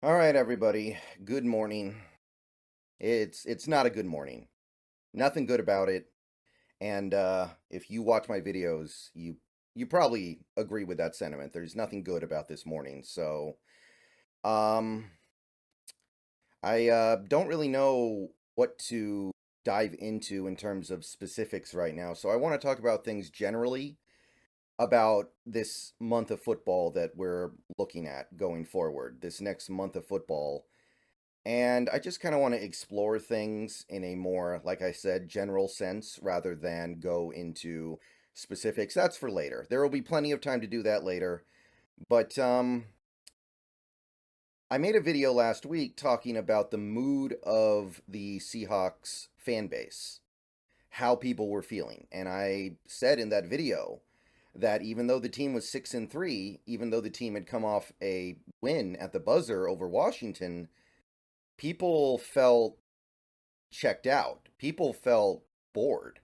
All right, everybody. Good morning. It's not a good morning. Nothing good about it. And if you watch my videos, you probably agree with that sentiment. There's nothing good about this morning. So, um I don't really know what to dive into in terms of specifics right now. So I want to talk about things generally about this month of football that we're looking at going forward. This next month of football. And I just kind of want to explore things in a more, like I said, general sense rather than go into specifics. That's for later. There will be plenty of time to do that later. But I made a video last week talking about the mood of the Seahawks fan base, how people were feeling. And I said in that video that even though the team was 6-3, even though the team had come off a win at the buzzer over Washington, people felt checked out. People felt bored.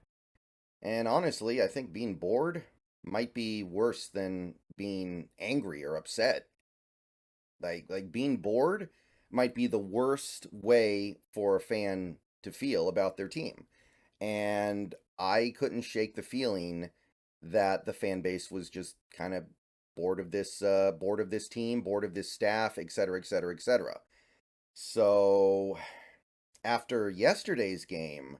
And honestly, I think being bored might be worse than being angry or upset. Like being bored might be the worst way for a fan to feel about their team. And I couldn't shake the feeling that the fan base was just kind of bored of this team, bored of this staff, etc., etc., etc. So after yesterday's game,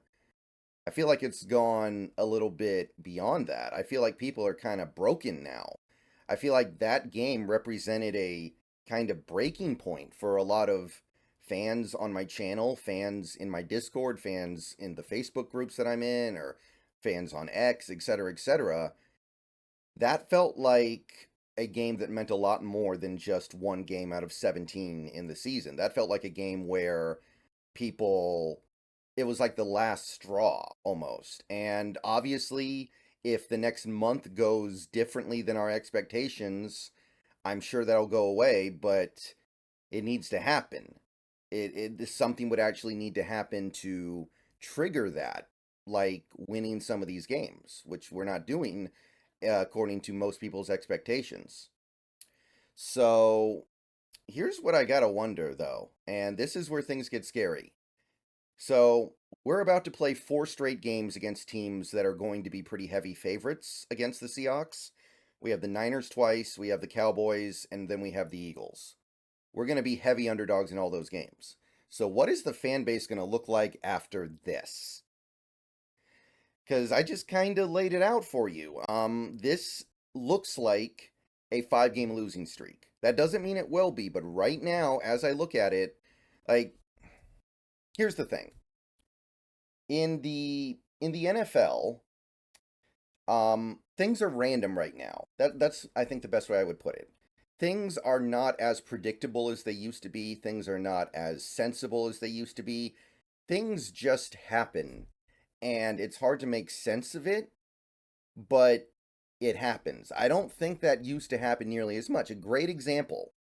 I feel like it's gone a little bit beyond that. I feel like people are kind of broken now. I feel like that game represented a kind of breaking point for a lot of fans on my channel, fans in my Discord, fans in the Facebook groups that I'm in, or fans on X, etc., etc. That felt like a game that meant a lot more than just one game out of 17 in the season. That felt like a game where people it was like the last straw almost. And obviously, if the next month goes differently than our expectations, I'm sure that'll go away, but it needs to happen. Something would actually need to happen to trigger that, like winning some of these games, which we're not doing according to most people's expectations. So, here's what I gotta wonder though, and this is where things get scary. So, we're about to play 4 straight games against teams that are going to be pretty heavy favorites against the Seahawks. We have the Niners twice, we have the Cowboys, and then we have the Eagles. We're going to be heavy underdogs in all those games. So, what is the fan base going to look like after this? Because I just kind of laid it out for you. This looks like a 5 game losing streak. That doesn't mean it will be, but right now, as I look at it, like, here's the thing. In the NFL, things are random right now. That's I think the best way I would put it. Things are not as predictable as they used to be. Things are not as sensible as they used to be. Things just happen, and it's hard to make sense of it, but it happens. I don't think that used to happen nearly as much. A great example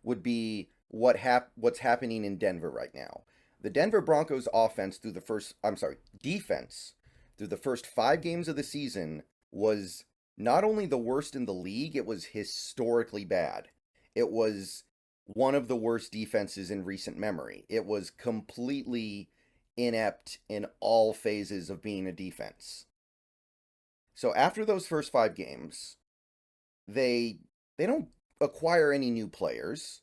would be what's happening in Denver right now. The Denver Broncos defense through the first 5 games of the season was not only the worst in the league, it was historically bad. It was one of the worst defenses in recent memory. It was completely inept in all phases of being a defense. So after those first 5 games, they don't acquire any new players.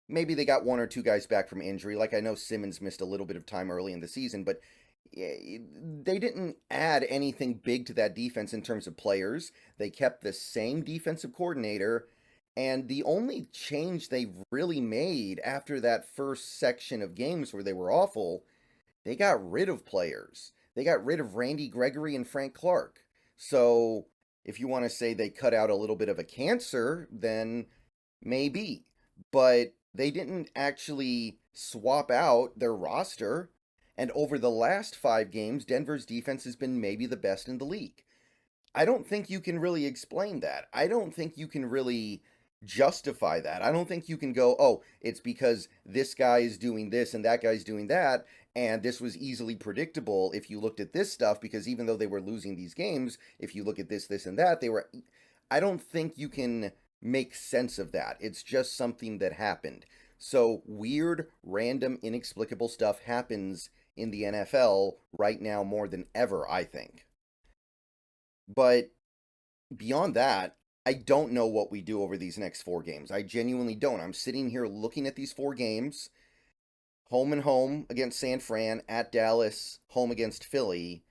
Maybe they got 1 or 2 guys back from injury. Like I know Simmons missed a little bit of time early in the season, but they didn't add anything big to that defense in terms of players. They kept the same defensive coordinator, and the only change they really made after that first section of games where they were awful, they got rid of players. They got rid of Randy Gregory and Frank Clark. So if you want to say they cut out a little bit of a cancer, then maybe. But they didn't actually swap out their roster. And over the last 5 games, Denver's defense has been maybe the best in the league. I don't think you can really explain that. I don't think you can really justify that. I don't think you can go, oh, it's because this guy is doing this and that guy's doing that, and this was easily predictable if you looked at this stuff, because even though they were losing these games, if you look at this, this, and that, they were. I don't think you can make sense of that. It's just something that happened. So weird, random, inexplicable stuff happens in the NFL right now more than ever, I think. But beyond that, I don't know what we do over these next 4 games. I genuinely don't. I'm sitting here looking at these 4 games, home and home against San Fran, at Dallas, home against Philly,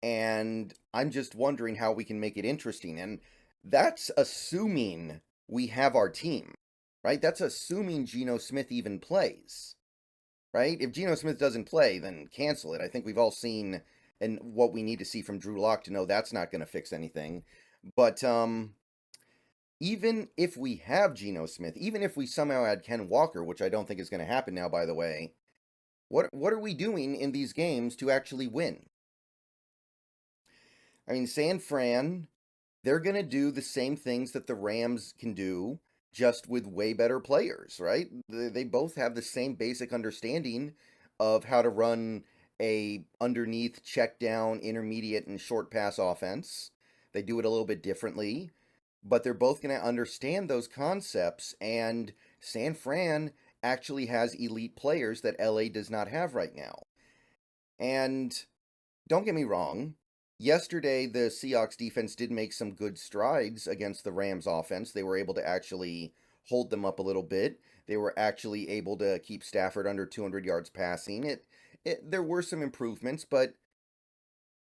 and I'm just wondering how we can make it interesting. And that's assuming we have our team, right? That's assuming Geno Smith even plays, right? If Geno Smith doesn't play, then cancel it. I think we've all seen and what we need to see from Drew Lock to know that's not going to fix anything. But even if we have Geno Smith, even if we somehow add Ken Walker, which I don't think is going to happen now, by the way, what are we doing in these games to actually win? I mean, San Fran, they're going to do the same things that the Rams can do, just with way better players, right? They both have the same basic understanding of how to run a underneath, check down, intermediate, and short pass offense. They do it a little bit differently, but they're both going to understand those concepts, and San Fran actually has elite players that LA does not have right now. And don't get me wrong, yesterday the Seahawks defense did make some good strides against the Rams offense. They were able to actually hold them up a little bit. They were actually able to keep Stafford under 200 yards passing. There were some improvements, but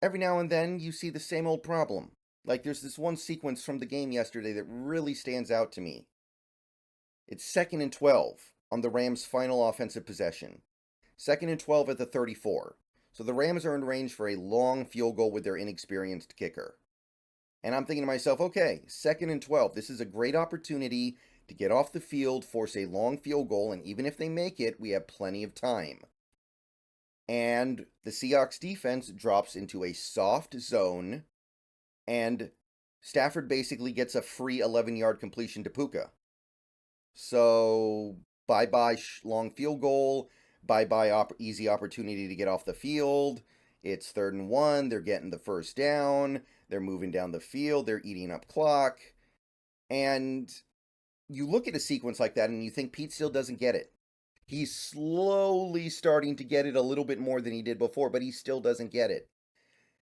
every now and then you see the same old problem. Like there's this one sequence from the game yesterday that really stands out to me. It's 2nd and 12 on the Rams' final offensive possession. 2nd and 12 at the 34. So the Rams are in range for a long field goal with their inexperienced kicker. And I'm thinking to myself, okay, 2nd and 12. This is a great opportunity to get off the field, force a long field goal, and even if they make it, we have plenty of time. And the Seahawks defense drops into a soft zone, and Stafford basically gets a free 11-yard completion to Puka. So, bye-bye long field goal, bye-bye easy opportunity to get off the field. It's 3rd and 1, they're getting the first down, they're moving down the field, they're eating up clock. And you look at a sequence like that and you think Pete still doesn't get it. He's slowly starting to get it a little bit more than he did before, but he still doesn't get it.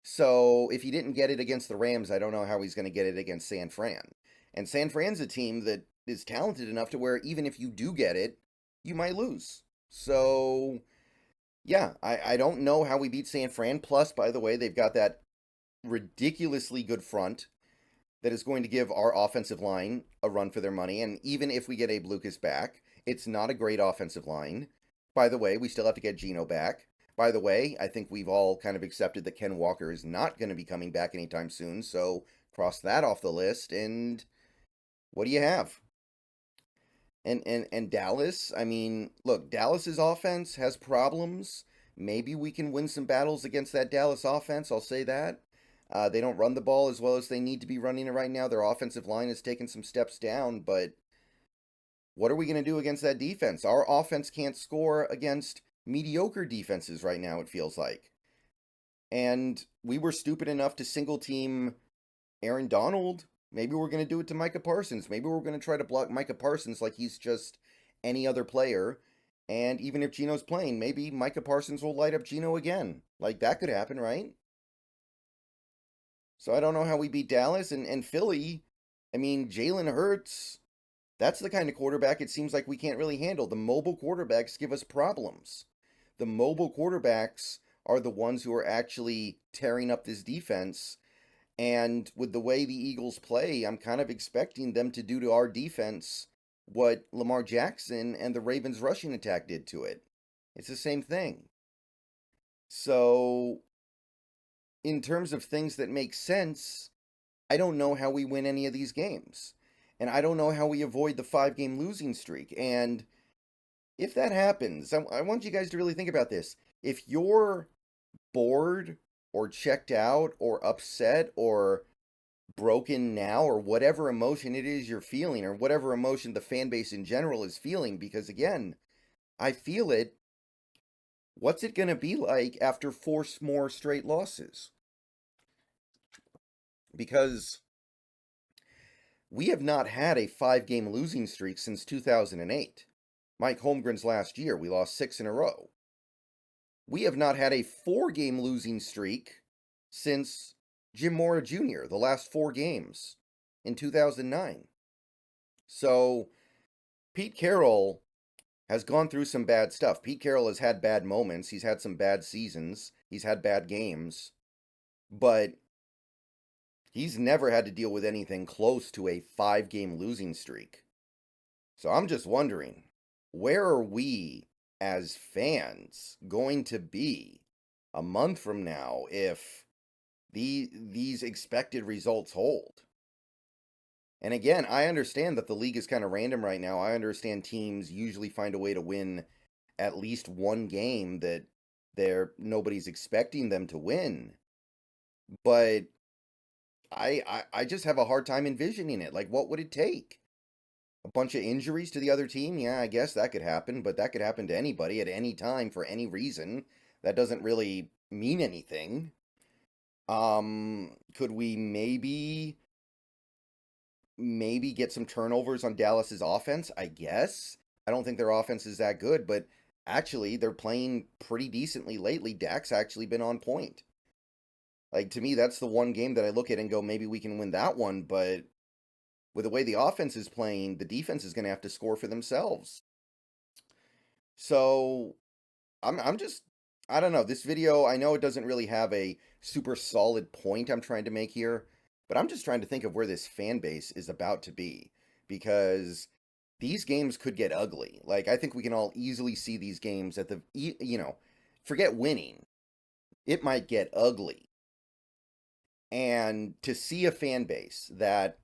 So if he didn't get it against the Rams, I don't know how he's going to get it against San Fran. And San Fran's a team that is talented enough to where even if you do get it, you might lose. So, yeah, I don't know how we beat San Fran. Plus, by the way, they've got that ridiculously good front that is going to give our offensive line a run for their money. And even if we get Abe Lucas back, it's not a great offensive line. By the way, we still have to get Geno back. By the way, I think we've all kind of accepted that Ken Walker is not going to be coming back anytime soon, so cross that off the list. And what do you have? And Dallas, I mean, look, Dallas's offense has problems. Maybe we can win some battles against that Dallas offense, I'll say that. They don't run the ball as well as they need to be running it right now. Their offensive line has taken some steps down, but what are we going to do against that defense? Our offense can't score against mediocre defenses right now, it feels like. And we were stupid enough to single team Aaron Donald. Maybe we're going to do it to Micah Parsons. Maybe we're going to try to block Micah Parsons like he's just any other player. And even if Geno's playing, maybe Micah Parsons will light up Geno again. Like that could happen, right? So I don't know how we beat Dallas and Philly. I mean, Jalen Hurts, that's the kind of quarterback it seems like we can't really handle. The mobile quarterbacks give us problems. The mobile quarterbacks are the ones who are actually tearing up this defense. And with the way the Eagles play, I'm kind of expecting them to do to our defense what Lamar Jackson and the Ravens rushing attack did to it. It's the same thing. So, in terms of things that make sense, I don't know how we win any of these games. And I don't know how we avoid the 5-game losing streak. And if that happens, I want you guys to really think about this. If you're bored or checked out or upset or broken now or whatever emotion it is you're feeling or whatever emotion the fan base in general is feeling, because again, I feel it. What's it going to be like after 4 more straight losses? Because we have not had a 5-game losing streak since 2008. Mike Holmgren's last year. We lost 6 in a row. We have not had a 4-game losing streak since Jim Mora Jr., the last 4 games in 2009. So Pete Carroll has gone through some bad stuff. Pete Carroll has had bad moments. He's had some bad seasons. He's had bad games. But he's never had to deal with anything close to a 5-game losing streak. So I'm just wondering, where are we as fans going to be a month from now if these expected results hold? And again, I understand that the league is kind of random right now. I understand teams usually find a way to win at least one game that nobody's expecting them to win. But I just have a hard time envisioning it. Like, what would it take? A bunch of injuries to the other team? Yeah, I guess that could happen, but that could happen to anybody at any time for any reason. That doesn't really mean anything. Could we maybe get some turnovers on Dallas's offense? I guess. I don't think their offense is that good, but actually they're playing pretty decently lately. Dak's actually been on point. Like, to me, that's the one game that I look at and go, maybe we can win that one, but with the way the offense is playing, the defense is going to have to score for themselves. So, I'm just, I don't know. This video, I know it doesn't really have a super solid point I'm trying to make here, but I'm just trying to think of where this fan base is about to be, because these games could get ugly. Like, I think we can all easily see these games at forget winning. It might get ugly. And to see a fan base that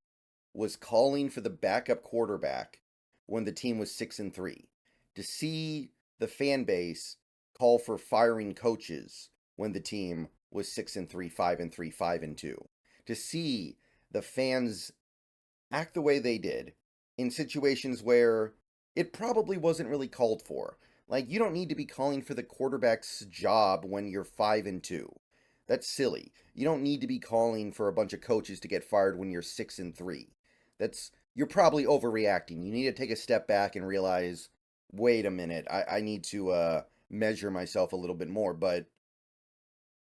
was calling for the backup quarterback when the team was 6-3, to see the fan base call for firing coaches when the team was 6-3, 5-3, 5-2, to see the fans act the way they did in situations where it probably wasn't really called for. Like, you don't need to be calling for the quarterback's job when you're 5-2. That's silly. You don't need to be calling for a bunch of coaches to get fired when you're 6-3. You're probably overreacting. You need to take a step back and realize, wait a minute, I need to measure myself a little bit more. But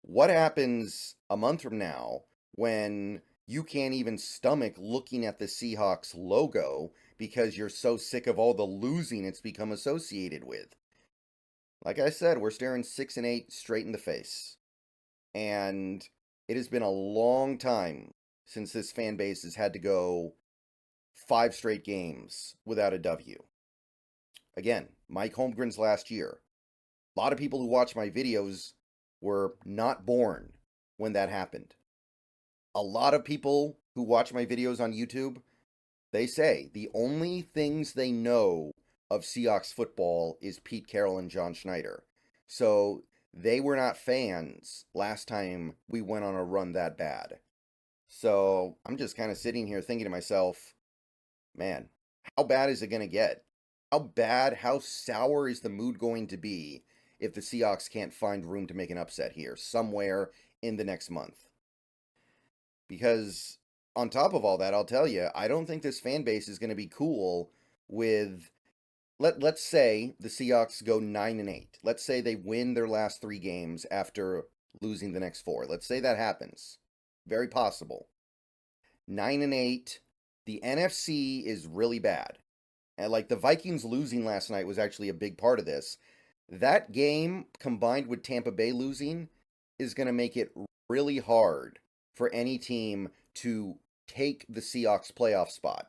what happens a month from now when you can't even stomach looking at the Seahawks logo because you're so sick of all the losing it's become associated with? Like I said, we're staring 6-8 straight in the face. And it has been a long time since this fan base has had to go 5 straight games without a W. Again, Mike Holmgren's last year. A lot of people who watch my videos were not born when that happened. A lot of people who watch my videos on YouTube, they say the only things they know of Seahawks football is Pete Carroll and John Schneider. So they were not fans last time we went on a run that bad. So I'm just kind of sitting here thinking to myself, man, how bad is it going to get? How sour is the mood going to be if the Seahawks can't find room to make an upset here somewhere in the next month? Because on top of all that, I'll tell you, I don't think this fan base is going to be cool with, let's say the Seahawks go 9-8. Let's say they win their last 3 games after losing the next 4. Let's say that happens. Very possible. 9-8. The NFC is really bad. And like the Vikings losing last night was actually a big part of this. That game combined with Tampa Bay losing is going to make it really hard for any team to take the Seahawks playoff spot.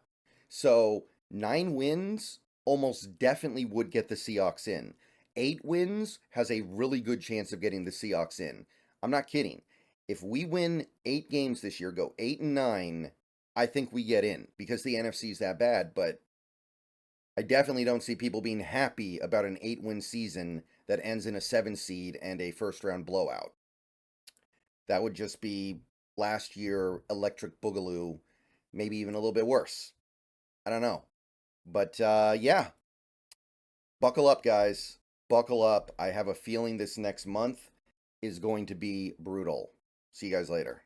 So 9 wins almost definitely would get the Seahawks in. 8 wins has a really good chance of getting the Seahawks in. I'm not kidding. If we win 8 games this year, go 8-9, I think we get in because the NFC is that bad. But I definitely don't see people being happy about an 8-win season that ends in a 7 seed and a first-round blowout. That would just be last year electric boogaloo, maybe even a little bit worse. I don't know. But yeah, buckle up, guys. Buckle up. I have a feeling this next month is going to be brutal. See you guys later.